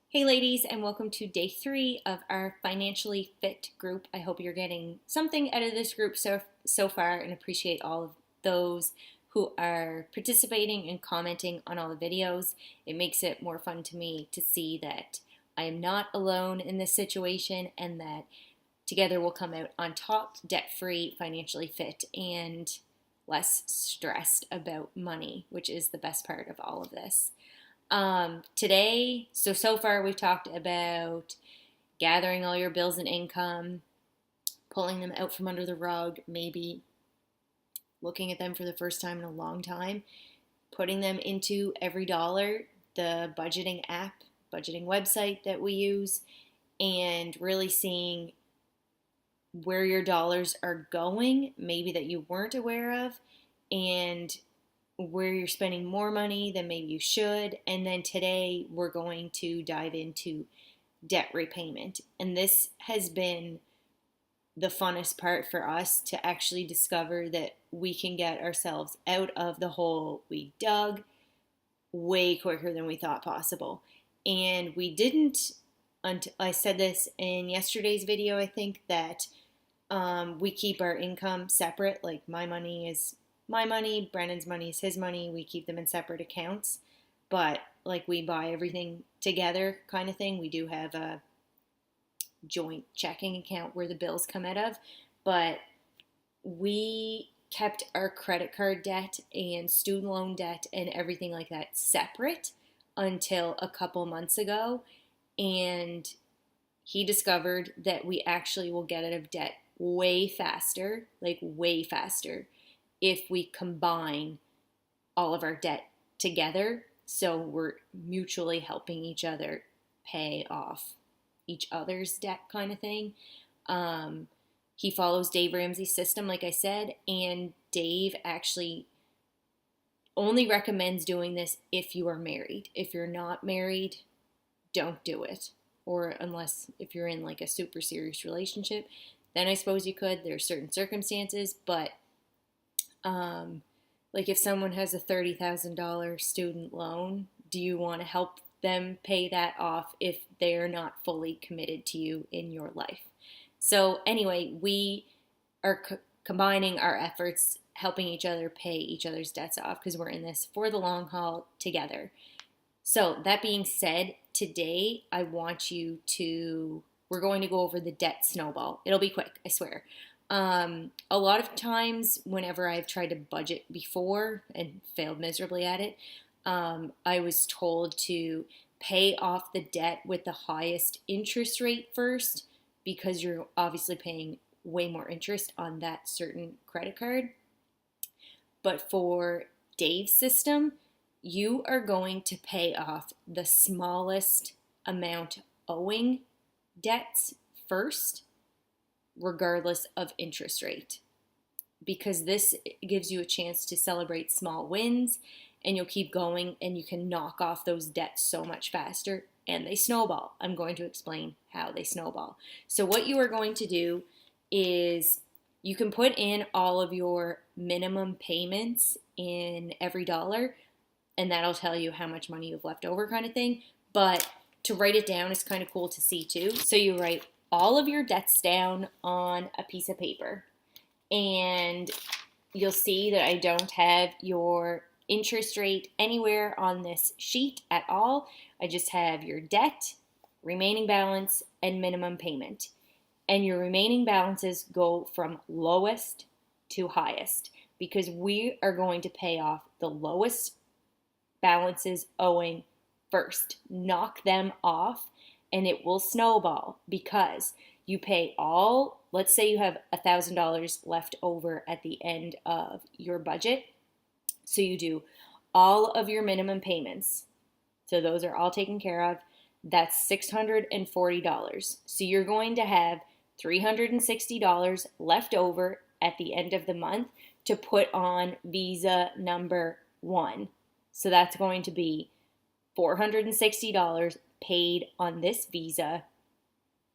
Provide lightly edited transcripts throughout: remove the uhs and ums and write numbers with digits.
Hey ladies, and welcome to day 3 of our financially fit group. I hope you're getting something out of this group so far, and appreciate all of those who are participating and commenting on all the videos. It makes it more fun to me to see that I am not alone in this situation and that together we'll come out on top, debt-free, financially fit, and less stressed about money, which is the best part of all of this. Today, so far we've talked about gathering all your bills and income, pulling them out from under the rug, maybe looking at them for the first time in a long time, putting them into Every Dollar, the budgeting app, budgeting website that we use, and really seeing where your dollars are going, maybe that you weren't aware of, and where you're spending more money than maybe you should. And then today we're going to dive into debt repayment. And this has been the funnest part for us, to actually discover that we can get ourselves out of the hole we dug way quicker than we thought possible. And we didn't, until I said this in yesterday's video, I think, that we keep our income separate. Like, my money is my money, Brennan's money is his money. We keep them in separate accounts, but like, we buy everything together kind of thing. We do have a joint checking account where the bills come out of, but we kept our credit card debt and student loan debt and everything like that separate until a couple months ago. And he discovered that we actually will get out of debt way faster, like way faster, if we combine all of our debt together. So we're mutually helping each other pay off each other's debt, kind of thing. He follows Dave Ramsey's system, like I said, and Dave actually only recommends doing this if you are married. If you're not married, don't do it. Or unless if you're in like a super serious relationship, then I suppose you could. There are certain circumstances, but like, if someone has a $30,000 student loan, do you want to help them pay that off if they're not fully committed to you in your life? So anyway, we are combining our efforts, helping each other pay each other's debts off, because we're in this for the long haul together. So that being said, today we're going to go over the debt snowball. It'll be quick, I swear. A lot of times whenever I've tried to budget before and failed miserably at it, I was told to pay off the debt with the highest interest rate first, because you're obviously paying way more interest on that certain credit card. But for Dave's system, you are going to pay off the smallest amount owing debts first, regardless of interest rate, because this gives you a chance to celebrate small wins, and you'll keep going and you can knock off those debts so much faster, and they snowball. I'm going to explain how they snowball. So what you are going to do is you can put in all of your minimum payments in Every Dollar, and that'll tell you how much money you've left over, kind of thing. But to write it down is kind of cool to see too. So you write all of your debts down on a piece of paper, and you'll see that I don't have your interest rate anywhere on this sheet at all. I just have your debt, remaining balance, and minimum payment. And your remaining balances go from lowest to highest, because we are going to pay off the lowest balances owing first. Knock them off, and it will snowball, because you pay all, let's say you have $1,000 left over at the end of your budget. So you do all of your minimum payments. So those are all taken care of. That's $640. So you're going to have $360 left over at the end of the month to put on Visa number 1. So that's going to be $460 paid on this Visa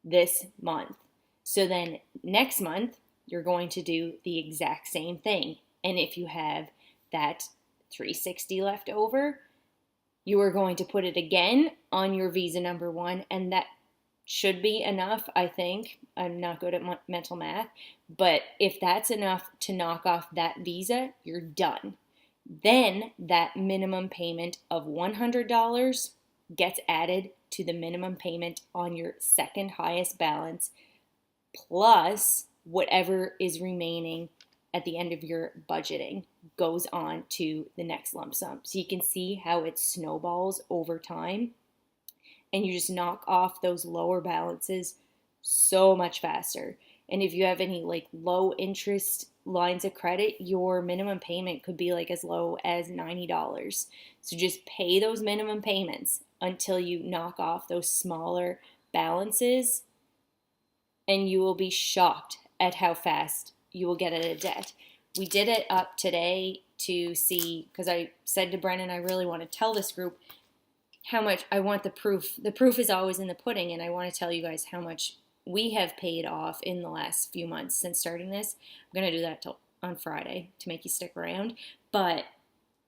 this month. So then next month, you're going to do the exact same thing. And if you have that $360 left over, You are going to put it again on your visa number one, and that should be enough, I think. I'm not good at mental math, but if that's enough to knock off that visa, you're done. Then that minimum payment of $100 gets added to the minimum payment on your second highest balance, plus whatever is remaining at the end of your budgeting goes on to the next lump sum. So you can see how it snowballs over time, and you just knock off those lower balances so much faster. And if you have any like low interest lines of credit, your minimum payment could be like as low as $90. So just pay those minimum payments until you knock off those smaller balances, and you will be shocked at how fast you will get out of debt. We did it up today to see, because I said to Brennan, I really want to tell this group how much I want the proof. The proof is always in the pudding, and I want to tell you guys how much we have paid off in the last few months since starting this. I'm going to do that on Friday to make you stick around. But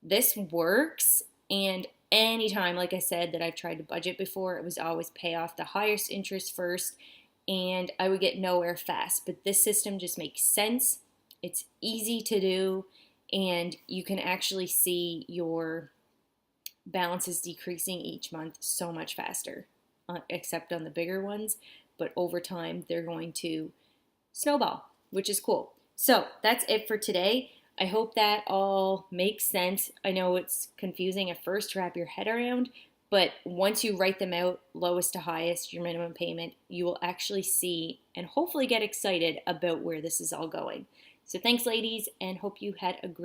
this works, and anytime, like I said, that I've tried to budget before, it was always pay off the highest interest first, and I would get nowhere fast. But this system just makes sense. It's easy to do, and you can actually see your balances decreasing each month so much faster, except on the bigger ones. But over time, they're going to snowball, which is cool. So that's it for today. I hope that all makes sense. I know it's confusing at first to wrap your head around, but once you write them out, lowest to highest, your minimum payment, you will actually see and hopefully get excited about where this is all going. So thanks, ladies, and hope you had a great